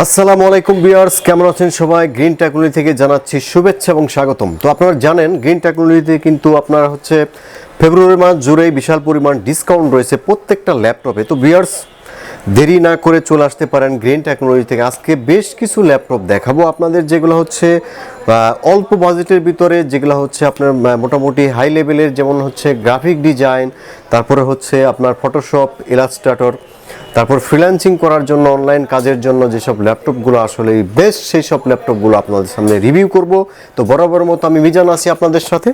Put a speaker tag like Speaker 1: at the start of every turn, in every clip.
Speaker 1: আসসালামু আলাইকুম ভিউয়ার্স, কেমন আছেন সবাই? গ্রিন টেকনোলজি থেকে জানাচ্ছি শুভেচ্ছা এবং স্বাগতম। তো আপনারা জানেন গ্রিন টেকনোলজিতে কিন্তু আপনারা ফেব্রুয়ারি মাস জুড়েই বিশাল পরিমাণ ডিসকাউন্ট রয়েছে প্রত্যেকটা ল্যাপটপে। তো ভিউয়ার্স, দেরি না করে চলে আসতে পারেন গ্রিন টেকনোলজি থেকে। আজকে বেশ কিছু ল্যাপটপ দেখাবো আপনাদের, যেগুলো অল্প বাজেটের ভিতরে, যেগুলো আপনার মোটামুটি হাই লেভেলের, যেমন গ্রাফিক ডিজাইন, তারপরে আপনার ফটোশপ, ইলাস্ট্রেটর, তারপর ফ্রিল্যান্সিং করার জন্য, অনলাইন কাজের জন্য যেসব ল্যাপটপগুলো আসলে বেস্ট, সেই সব ল্যাপটপগুলো আপনাদের সামনে রিভিউ করব। তো বরাবর মতো আমি মিজান আছি আপনাদের সাথে।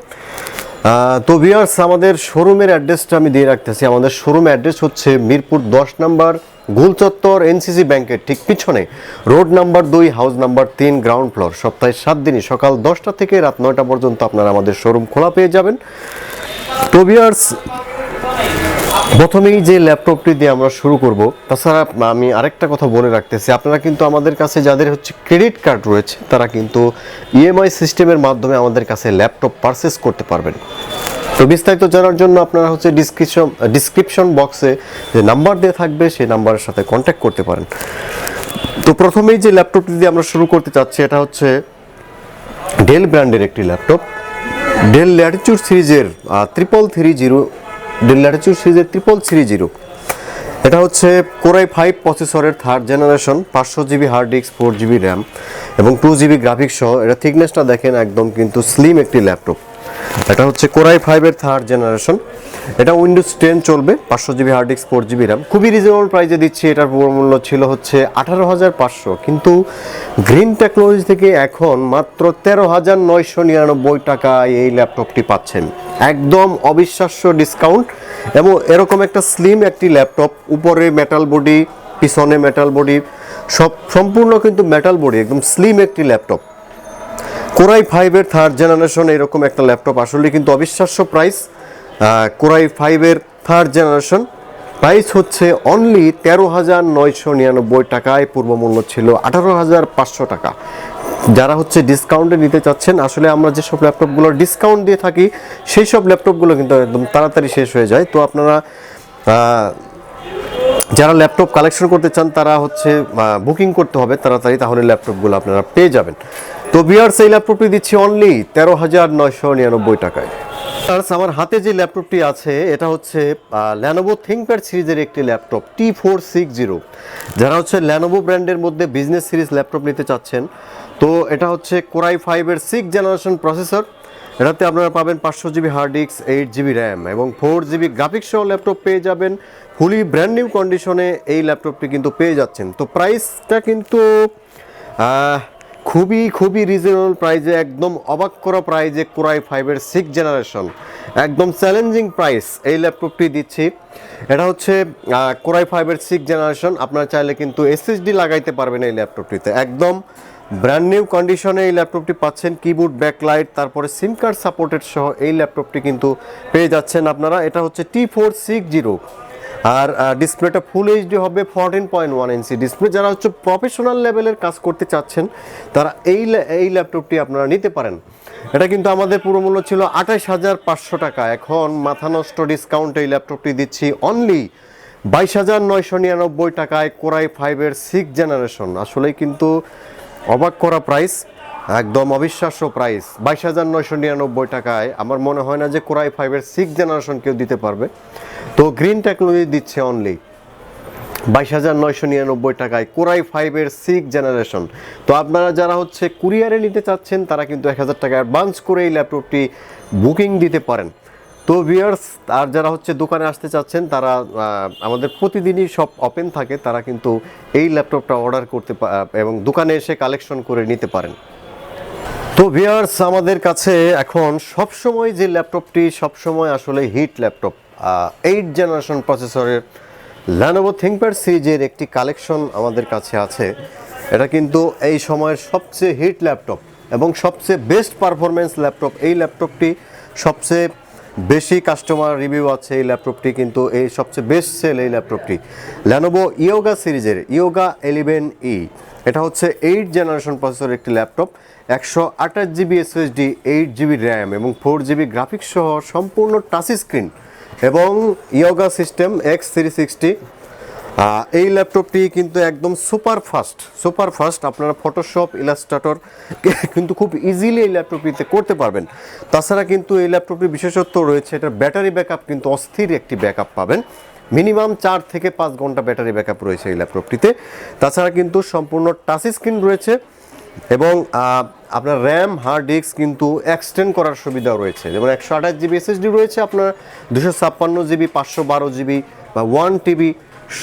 Speaker 1: তো ভিউয়ার্স, আমাদের শোরুমের অ্যাড্রেসটা আমি দিয়ে রাখতেছি। আমাদের শোরুম অ্যাড্রেস হচ্ছে মিরপুর 10 নম্বর গোলচত্বর, এনসিসি ব্যাংকের ঠিক পিছনে, road number 2, house number 3, ground floor. সপ্তাহে 7 দিনই সকাল 10টা থেকে রাত 9টা পর্যন্ত আপনারা আমাদের শোরুম খোলা পেয়ে যাবেন। তো ভিউয়ার্স, প্রথমেই যে ল্যাপটপটি দিয়ে আমরা শুরু করব, তাছাড়া আমি আরেকটা কথা বলে রাখতেছি, আপনারা কিন্তু আমাদের কাছে যাদের ক্রেডিট কার্ড রয়েছে, তারা কিন্তু ইএমআই সিস্টেমের মাধ্যমে আমাদের কাছে ল্যাপটপ পারচেস করতে পারবেন। তো বিস্তারিত জানার জন্য আপনারা ডিসক্রিপশন বক্সে যে নাম্বার দেওয়া থাকবে, সেই নাম্বারের সাথে কন্ট্যাক্ট করতে পারেন। তো প্রথমেই যে ল্যাপটপটি দিয়ে আমরা শুরু করতে চাচ্ছি, এটা ডেল ব্র্যান্ডের একটি ল্যাপটপ, ডেল ল্যাটিটিউড সিরিজের 330। এটা Core i5 প্রসেসরের 3rd generation, 500 GB hard disk, 4 GB RAM এবং 2 জিবি গ্রাফিক্স সহ। এটা থিকনেসটা দেখেন, একদম কিন্তু স্লিম একটি ল্যাপটপ। এটা Core i5 এর 3rd জেনারেশন। এটা উইন্ডোজ 10 চলবে, 500 GB hard disk, 4 GB RAM. খুবই রিজনেবল প্রাইসে দিচ্ছি। এটার মূল্য ছিল 18,500, কিন্তু গ্রিন টেকনোলজি থেকে এখন মাত্র 13,999 টাকায় এই ল্যাপটপটি পাচ্ছেন। একদম অবিশ্বাস্য ডিসকাউন্ট। এবং এরকম একটা স্লিম একটি ল্যাপটপ, উপরে মেটাল বডি, পিছনে মেটাল বডি, সম্পূর্ণ কিন্তু মেটাল বডি, একদম স্লিম একটি ল্যাপটপ। Core i5 এর 3rd জেনারেশন এরকম একটা ল্যাপটপ আসলে কিন্তু অবিশ্বাস্য প্রাইস। Core i5 এর 3rd জেনারেশন প্রাইস অনলি 13,999 টাকায়। পূর্ব মূল্য ছিল 18,500 টাকা। যারা ডিসকাউন্টে নিতে চাচ্ছেন, আসলে আমরা যেসব ল্যাপটপগুলো ডিসকাউন্ট দিয়ে থাকি, সেই সব ল্যাপটপগুলো কিন্তু একদম তাড়াতাড়ি শেষ হয়ে যায়। তো আপনারা যারা ল্যাপটপ কালেকশন করতে চান, তারা বুকিং করতে হবে তাড়াতাড়ি, তাহলে ল্যাপটপগুলো আপনারা পেয়ে যাবেন। তো ভিউয়ার্স, এই ল্যাপটপটি দিচ্ছি অনলি 13,999 টাকায়। আমার হাতে যে ল্যাপটপটি আছে, এটা Lenovo ThinkPad সিরিজের একটি ল্যাপটপ, T460। যারা Lenovo ব্র্যান্ডের মধ্যে বিজনেস সিরিজ ল্যাপটপ নিতে চাচ্ছেন, তো এটা Core i5 এর 6th জেনারেশন প্রসেসর। এটাতে আপনারা পাবেন 500 GB hard disk, 8 GB RAM এবং 4 জিবি গ্রাফিক্স সহ ল্যাপটপ পেয়ে যাবেন। ফুলি ব্র্যান্ড নিউ কন্ডিশনে এই ল্যাপটপটি কিন্তু পেয়ে যাচ্ছেন। তো প্রাইসটা কিন্তু খুবই রিজনেবল প্রাইসে, একদম অবাক করা প্রাইসে Core i5 এর 6th জেনারেশন, একদম চ্যালেঞ্জিং প্রাইস এই ল্যাপটপটি দিচ্ছি। এটা Core i5 এর 6th জেনারেশন। আপনারা চাইলে কিন্তু এসএসডি লাগাইতে পারবেন এই ল্যাপটপটিতে। একদম ব্র্যান্ড নিউ কন্ডিশনে এই ল্যাপটপটি পাচ্ছেন। কিবোর্ড, ব্যাকলাইট, তারপরে সিম কার্ড সাপোর্টেড সহ এই ল্যাপটপটি কিন্তু পেয়ে যাচ্ছেন আপনারা। এটা T460। আর ডিসপ্লেটা ফুল এইচডি হবে, 14.1 ইঞ্চি ডিসপ্লে। যারা প্রফেশনাল লেভেলের কাজ করতে চাচ্ছেন, তারা এই ল্যাপটপটি আপনারা নিতে পারেন। এটা কিন্তু আমাদের পুরো মূল্য ছিল 28,500 টাকা। এখন মাথা নষ্ট ডিসকাউন্টে এই ল্যাপটপটি দিচ্ছি অনলি 22,999 টাকায়, Core i5 এর 6th জেনারেশন। আসলেই কিন্তু অবাক করা প্রাইস, একদম অবিশ্বাস্য প্রাইস। 22,999 টাকায় আমার মনে হয় না যে Core i5 এর 6th জেনারেশন কেউ দিতে পারবে। তো গ্রিন টেকনোলজি দিচ্ছে অনলি 22,999 টাকায় Core i5 এর 6th জেনারেশন। তো আপনারা যারা কুরিয়ারে নিতে চাচ্ছেন, তারা কিন্তু 1,000 টাকা অ্যাডভান্স করে এই ল্যাপটপটি বুকিং দিতে পারেন। তো ভিউয়ার্স, আর যারা দোকানে আসতে চাচ্ছেন, তারা আমাদের প্রতিদিনই শপ ওপেন থাকে, তারা কিন্তু এই ল্যাপটপটা অর্ডার করতে এবং দোকানে এসে কালেকশন করে নিতে পারেন। তো ভিউয়ার্স, আমাদের কাছে এখন সবসময় যে ল্যাপটপটি সবসময় আসলে হিট ল্যাপটপ, 8th জেনারেশন প্রসেসরের Lenovo ThinkPad সিরিজের একটি কালেকশন আমাদের কাছে আছে। এটা কিন্তু এই সময়ের সবচেয়ে হিট ল্যাপটপ এবং সবচেয়ে বেস্ট পারফরমেন্স ল্যাপটপ। এই ল্যাপটপটি সবচেয়ে বেশি কাস্টমার রিভিউ আছে। এই ল্যাপটপটি কিন্তু এই সবচেয়ে বেস্ট সেল এই ল্যাপটপটি Lenovo Yoga সিরিজের Yoga 11E। এটা 8th জেনারেশন প্রসেসরের একটি laptop, 128 GB SSD, 8 GB RAM এবং 4 জিবি গ্রাফিক্স সহ সম্পূর্ণ টাচ স্ক্রিন এবং ইয়োগা সিস্টেম X360 এই ল্যাপটপটি কিন্তু একদম সুপার ফাস্ট আপনারা ফটোশপ ইলাস্ট্রেটর কিন্তু খুব ইজিলি এই ল্যাপটপটিতে করতে পারবেন। তাছাড়া কিন্তু এই ল্যাপটপটির বিশেষত্ব রয়েছে, এটার ব্যাটারি ব্যাকআপ কিন্তু অস্থির একটি ব্যাকআপ পাবেন, মিনিমাম 4 থেকে 5 ঘন্টা ব্যাটারি ব্যাকআপ রয়েছে এই ল্যাপটপটিতে। তাছাড়া কিন্তু সম্পূর্ণ টাচ স্ক্রিন রয়েছে এবং আপনার র্যাম হার্ড ডিস্ক কিন্তু এক্সটেন্ড করার সুবিধা রয়েছে, যেমন 128 জিবি এসএসডি রয়েছে, আপনার 256 জিবি 512 জিবি বা 1 টিবি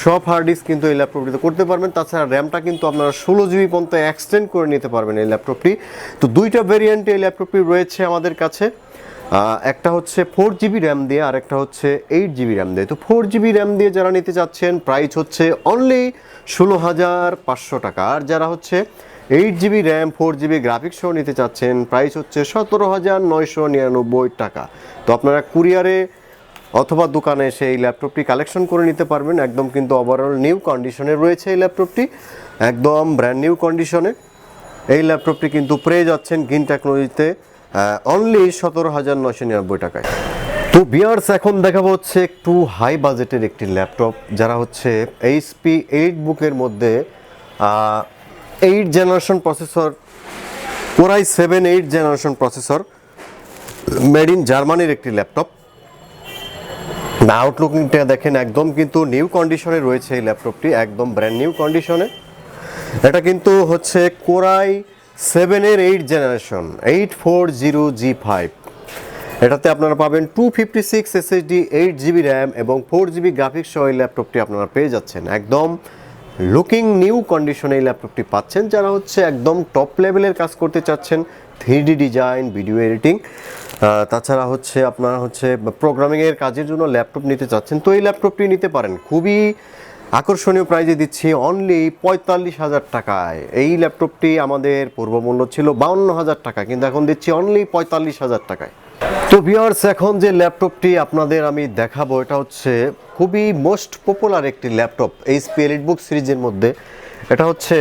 Speaker 1: সব হার্ড ডিস্ক কিন্তু এই ল্যাপটপটিতে করতে পারবেন। তাছাড়া র্যামটা কিন্তু আপনারা 16 জিবি পর্যন্ত এক্সটেন্ড করে নিতে পারবেন এই ল্যাপটপটি। তো দুইটা ভেরিয়েন্টে এই ল্যাপটপটি রয়েছে আমাদের কাছে, একটা হচ্ছে 4 জিবি র্যাম দিয়ে আর একটা হচ্ছে 8 জিবি র্যাম দিয়ে। তো 4 জিবি র্যাম দিয়ে যারা নিতে চাচ্ছেন প্রাইস হচ্ছে অনলি 16,500 টাকা, আর যারা হচ্ছে 8 জিবি র্যাম 4 জিবি গ্রাফিক্স সহ নিতে চাচ্ছেন প্রাইস হচ্ছে 17,999 টাকা। তো আপনারা কুরিয়ারে অথবা দোকানে এসে এই ল্যাপটপটি কালেকশন করে নিতে পারবেন। একদম কিন্তু ওভারঅল নিউ কন্ডিশনে রয়েছে এই ল্যাপটপটি, একদম ব্র্যান্ড নিউ কন্ডিশনে এই ল্যাপটপটি কিন্তু পেয়ে যাচ্ছেন গ্রিন টেকনোলজিতে অনলি 17,999 টাকায়। তো ভিউয়ার্স এখন দেখাবো হচ্ছে একটু হাই বাজেটের একটি ল্যাপটপ, যারা হচ্ছে এইচপি 8 বুকের মধ্যে 8 generation processor, core i 7 8 generation processor, made in জার্মানির একটি ল্যাপটপ। আউটলুকিংটা দেখেন একদম কিন্তু নিউ কন্ডিশনে রয়েছে এই ল্যাপটপটি, একদম ব্র্যান্ড নিউ কন্ডিশনে। এটা কিন্তু হচ্ছে কোরাই 7 এর 8 জেনারেশন 840G5। এটাতে আপনারা পাবেন 256 এসএসডি, 8 জিবি র্যাম এবং 4 জিবি গ্রাফিক্স সহ এই ল্যাপটপটি আপনারা পেয়ে যাচ্ছেন। একদম লুকিং নিউ কন্ডিশনে এই ল্যাপটপটি পাচ্ছেন, যারা হচ্ছে একদম টপ লেভেলের কাজ করতে চাচ্ছেন, 3D ডিজাইন, ভিডিও এডিটিং, তাছাড়া হচ্ছে আপনারা হচ্ছে প্রোগ্রামিংয়ের কাজের জন্য ল্যাপটপ নিতে চাচ্ছেন, তো এই ল্যাপটপটি নিতে পারেন। খুবই আকর্ষণীয় প্রাইজে দিচ্ছি অনলি 45,000 টাকায়। এই ল্যাপটপটি আমাদের পূর্বমূল্য ছিল 52,000 টাকা, কিন্তু এখন দিচ্ছি অনলি 45,000 টাকায়। তো ভিউয়ার্স এখন যে ল্যাপটপটি আপনাদের আমি দেখাবো এটা হচ্ছে খুবই মোস্ট পপুলার একটি ল্যাপটপ এইচপি এলিটবুক সিরিজের মধ্যে। এটা হচ্ছে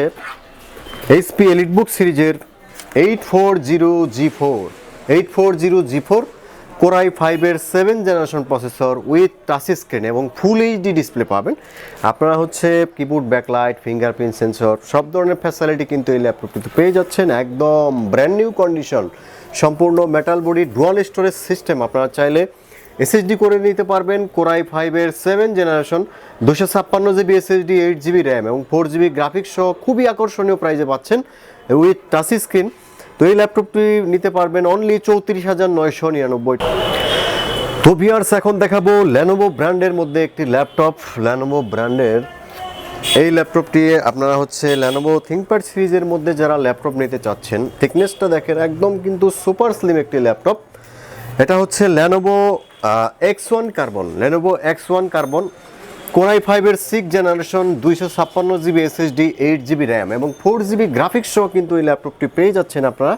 Speaker 1: এইচপি এলিটবুক সিরিজের 840G4 কোরাই 5 এর 7 generation processor with touch screen এবং ফুল এইচডি ডিসপ্লে পাবেন। আপনারা হচ্ছে কিবোর্ড ব্যাকলাইট, ফিঙ্গারপ্রিন্ট সেন্সর সব ধরনের ফ্যাসিলিটি কিন্তু এই ল্যাপটপটিতে পেয়ে যাচ্ছেন, একদম ব্র্যান্ড নিউ কন্ডিশন, সম্পূর্ণ metal body dual storage system. আপনারা চাইলে এসএসডি করে নিতে পারবেন। কোরাই 5 এর 7 generation 256 GB SSD, 8 GB RAM এবং 4 জিবি গ্রাফিক্স সহ খুবই আকর্ষণীয় প্রাইজে পাচ্ছেন উইথ টাচ স্ক্রিন। তো এই ল্যাপটপটি নিতে পারবেন অনলি 34,999 টাকা। তো ভিউয়ার্স এখন দেখাবো লেনোভো ব্র্যান্ডের মধ্যে একটি ল্যাপটপ। লেনোভো ব্র্যান্ডের এই ল্যাপটপটি আপনারা হচ্ছে লেনোভো থিংকপ্যাড সিরিজের মধ্যে যারা ল্যাপটপ নিতে চাচ্ছেন, থিকনেসটা দেখেন একদম কিন্তু সুপার স্লিম একটি ল্যাপটপ। এটা হচ্ছে লেনোভো X1 কার্বন কোরাই 5 এর 6 generation 256 GB SSD, 8 GB RAM এবং 4 জিবি গ্রাফিক্স সহ কিন্তু এই ল্যাপটপটি পেয়ে যাচ্ছেন আপনারা।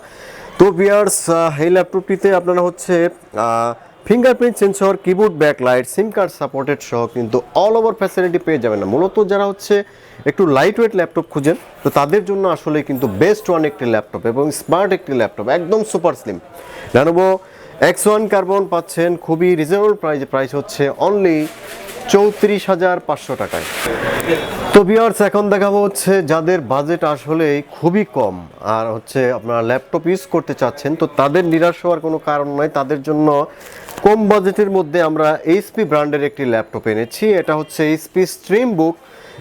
Speaker 1: তো ভিউয়ার্স এই ল্যাপটপটিতে আপনারা হচ্ছে ফিঙ্গারপ্রিন্ট সেন্সর, কিবোর্ড ব্যাকলাইট, সিম কার্ড সাপোর্টেড সহ কিন্তু অল ওভার ফ্যাসিলিটি পেয়ে যাবেন না। মূলত যারা হচ্ছে একটু লাইট ওয়েট ল্যাপটপ খুঁজেন, তো তাদের জন্য আসলে কিন্তু বেস্ট ওয়ান একটি ল্যাপটপ এবং স্মার্ট একটি ল্যাপটপ, একদম super slim. Lenovo X1 carbon পাচ্ছেন খুবই রিজনেবল প্রাইসে, প্রাইস হচ্ছে অনলি 34,500 টাকায়। তো ভিউয়ার্স এখন দেখাবো হচ্ছে যাদের বাজেট আসলে খুবই কম আর হচ্ছে আপনারা ল্যাপটপ ইউজ করতে চাচ্ছেন, তো তাদের নিরাশ হওয়ার কোনো কারণ নয়। তাদের জন্য কম বাজেটের মধ্যে আমরা এইচপি ব্র্যান্ডের একটি ল্যাপটপ এনেছি। এটা হচ্ছে এইচপি স্ট্রিম বুক।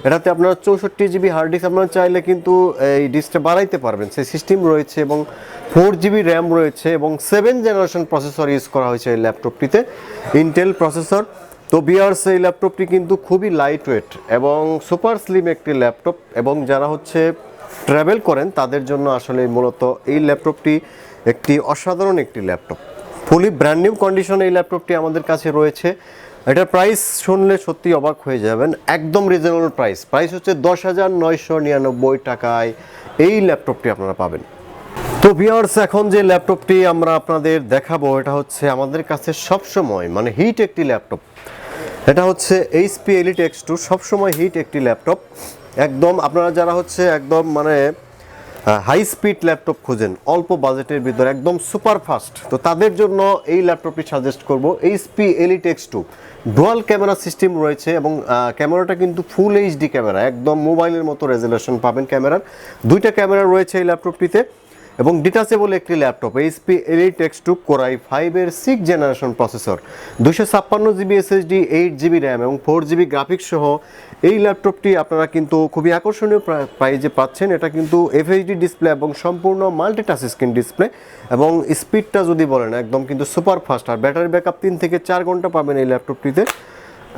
Speaker 1: এটাতে আপনারা 64 জিবি হার্ড ডিস্ক, আপনারা চাইলে কিন্তু এই ডিস্কটা বাড়াইতে পারবেন, সেই সিস্টেম রয়েছে এবং 4 জিবি র্যাম রয়েছে এবং 7 জেনারেশন প্রসেসর ইউজ করা হয়েছে এই ল্যাপটপটিতে, ইন্টেল প্রসেসর। তো ভিউয়ার্স এই ল্যাপটপটি কিন্তু খুবই লাইট ওয়েট এবং সুপার স্লিম একটি ল্যাপটপ, এবং যারা হচ্ছে ট্রাভেল করেন তাদের জন্য আসলে মূলত এই ল্যাপটপটি একটি অসাধারণ একটি laptop. Fully brand new condition এই ল্যাপটপটি আমাদের কাছে রয়েছে। এটার প্রাইস শুনলে সত্যি অবাক হয়ে যাবেন, একদম রিজনেবল প্রাইস হচ্ছে 10,999 টাকায় এই ল্যাপটপটি আপনারা পাবেন। তো ভিউয়ার্স এখন যে ল্যাপটপটি আমরা আপনাদের দেখাবো এটা হচ্ছে আমাদের কাছে সবসময় মানে হিট একটি ল্যাপটপ। এটা হচ্ছে এইচপি এলিট X2, সবসময় হিট একটি ল্যাপটপ। একদম আপনারা যারা হচ্ছে একদম মানে হাই স্পিড ল্যাপটপ খুঁজেন অল্প বাজেটের ভিতরে একদম সুপার ফাস্ট, তো তাদের জন্য এই ল্যাপটপটি সাজেস্ট করব। HP Elite X2 dual camera system রয়েছে এবং ক্যামেরাটা কিন্তু ফুল এইচডি ক্যামেরা, একদম মোবাইলের মতো রেজুলেশন পাবেন ক্যামেরার। দুইটা ক্যামেরা রয়েছে এই ল্যাপটপটিতে এবং ডিটাচেবল একটি laptop. HP Elite X2 core i 5-এর 6th generation processor, 256 GB SSD, 8 GB RAM এবং 4 জিবি গ্রাফিক্স সহ এই ল্যাপটপটি আপনারা কিন্তু খুবই আকর্ষণীয় প্রাইজে পাচ্ছেন। এটা কিন্তু FHD ডিসপ্লে এবং সম্পূর্ণ মাল্টিটাচ স্ক্রিন ডিসপ্লে এবং স্পিডটা যদি বলেন একদম কিন্তু সুপার ফাস্ট, আর ব্যাটারি ব্যাকআপ 3 থেকে 4 ঘন্টা পাবেন এই ল্যাপটপটিতে।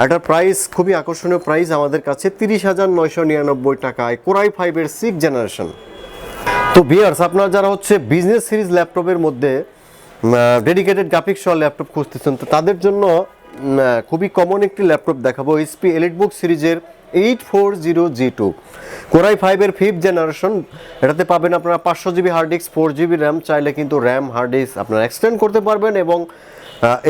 Speaker 1: এটার প্রাইস খুবই আকর্ষণীয় প্রাইস আমাদের কাছে 30,999 টাকায় কোরাই 5-এর 6th জেনারেশন। তো ভিউয়ার্স, আপনারা যারা হচ্ছে বিজনেস সিরিজ ল্যাপটপের মধ্যে ডেডিকেটেড গ্রাফিক্স সহ ল্যাপটপ খুঁজতেছেন, তো তাদের জন্য খুবই কমন একটি ল্যাপটপ দেখাবো। এইচপি এলিটবুক সিরিজের 840G2 কোরাই 5-এর 5th জেনারেশন। এটাতে পাবেন আপনারা 500 GB hard disk, 4 GB RAM, চাইলে কিন্তু র্যাম হার্ড ডিস্ক আপনারা এক্সটেন্ড করতে পারবেন এবং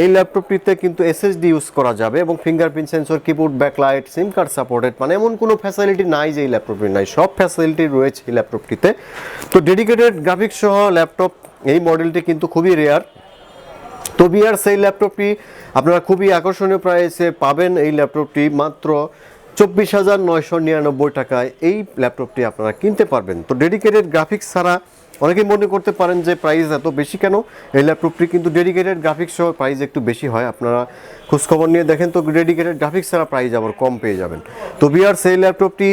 Speaker 1: এই ল্যাপটপটিতে কিন্তু SSD ইউজ করা যাবে এবং ফিঙ্গারপ্রিন্ট সেন্সর, কিবোর্ড, ব্যাকলাইট, সিম কার্ড সাপোর্টেড, মানে এমন কোনো ফ্যাসিলিটি নাই যে এই ল্যাপটপটি নাই, সব ফ্যাসিলিটি রয়েছে এই ল্যাপটপটিতে। তো ডেডিকেটেড গ্রাফিক্স সহ ল্যাপটপ এই মডেলটি কিন্তু খুবই রেয়ার। তো ভিউয়ার্স, এই ল্যাপটপটি আপনারা খুবই আকর্ষণীয় প্রাইসে পাবেন। এই ল্যাপটপটি মাত্র 24,999 টাকায় এই ল্যাপটপটি আপনারা কিনতে পারবেন। তো ডেডিকেটেড গ্রাফিক্স ছাড়া অনেকেই মনে করতে পারেন যে প্রাইস এত বেশি কেন, এই ল্যাপটপটি কিন্তু ডেডিকেটেড গ্রাফিক্স সহ প্রাইস একটু বেশি হয়। আপনারা খোঁজখবর নিয়ে দেখেন, তো ডেডিকেটেড গ্রাফিক্স ছাড়া প্রাইস আবার কম পেয়ে যাবেন। তো ভিউয়ার্স, এই ল্যাপটপটি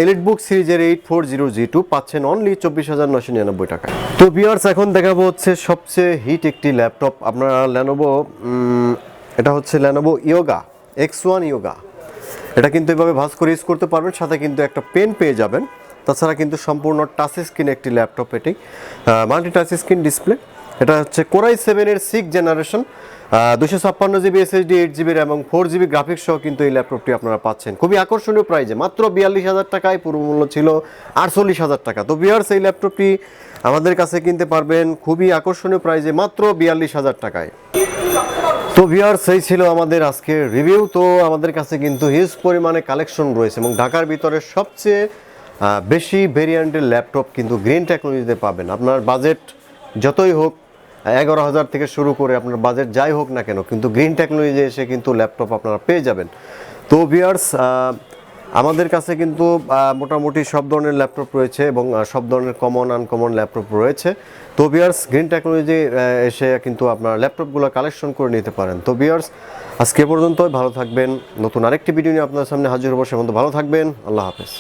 Speaker 1: এলিটবুক সিরিজের 840G2 পাচ্ছেন অনলি 24,999 টাকায়। তো ভিউয়ার্স, এখন দেখাবো হচ্ছে সবচেয়ে হিট একটি ল্যাপটপ। আপনারা লেনোভো, এটা হচ্ছে লেনোভো ইয়োগা X1 ইয়োগা। এটা কিন্তু এভাবে ভাঁজ করে ইউজ করতে পারবেন, সাথে কিন্তু একটা পেন পেয়ে যাবেন। তাছাড়া কিন্তু সম্পূর্ণ টাচ স্ক্রিন একটি ল্যাপটপ, এটি মাল্টি টাচ স্ক্রিন ডিসপ্লে। এটা হচ্ছে কোরাই 7-এর 6th generation, 256 GB SSD, 8 GB RAM এবং 4 জিবি গ্রাফিক্স সহ কিন্তু এই ল্যাপটপটি আপনারা পাচ্ছেন খুবই আকর্ষণীয় প্রাইজে, মাত্র 42,000 টাকায়। পূর্বমূল্য ছিল 48,000 টাকা। তো ভিউয়ার্স, এই ল্যাপটপটি আমাদের কাছে কিনতে পারবেন খুবই আকর্ষণীয় প্রাইজে মাত্র 42,000 টাকায়। তো ভিউয়ার্স, এই ছিল আমাদের আজকের রিভিউ। তো আমাদের কাছে কিন্তু হিউজ পরিমাণে কালেকশন রয়েছে এবং ঢাকার ভিতরে সবচেয়ে বেশি ভেরিয়েন্টের ল্যাপটপ কিন্তু গ্রিন টেকনোলজিতে পাবেন। আপনার বাজেট যতই হোক, 11,000 থেকে শুরু করে আপনার বাজেট যাই হোক না কেন, কিন্তু গ্রিন টেকনোলজি এসে কিন্তু ল্যাপটপ আপনারা পেয়ে যাবেন। তো ভিউয়ার্স, আমাদের কাছে কিন্তু মোটামুটি সব ধরনের ল্যাপটপ রয়েছে এবং সব ধরনের কমন আনকমন ল্যাপটপ রয়েছে। তো ভিউয়ার্স, গ্রিন টেকনোলজি এসে কিন্তু আপনার ল্যাপটপগুলো কালেকশন করে নিতে পারেন। তো ভিউয়ার্স, আজকে পর্যন্তই, ভালো থাকবেন। নতুন আরেকটি ভিডিও নিয়ে আপনার সামনে হাজির হবো, সে পর্যন্ত ভালো থাকবেন। আল্লাহ হাফেজ।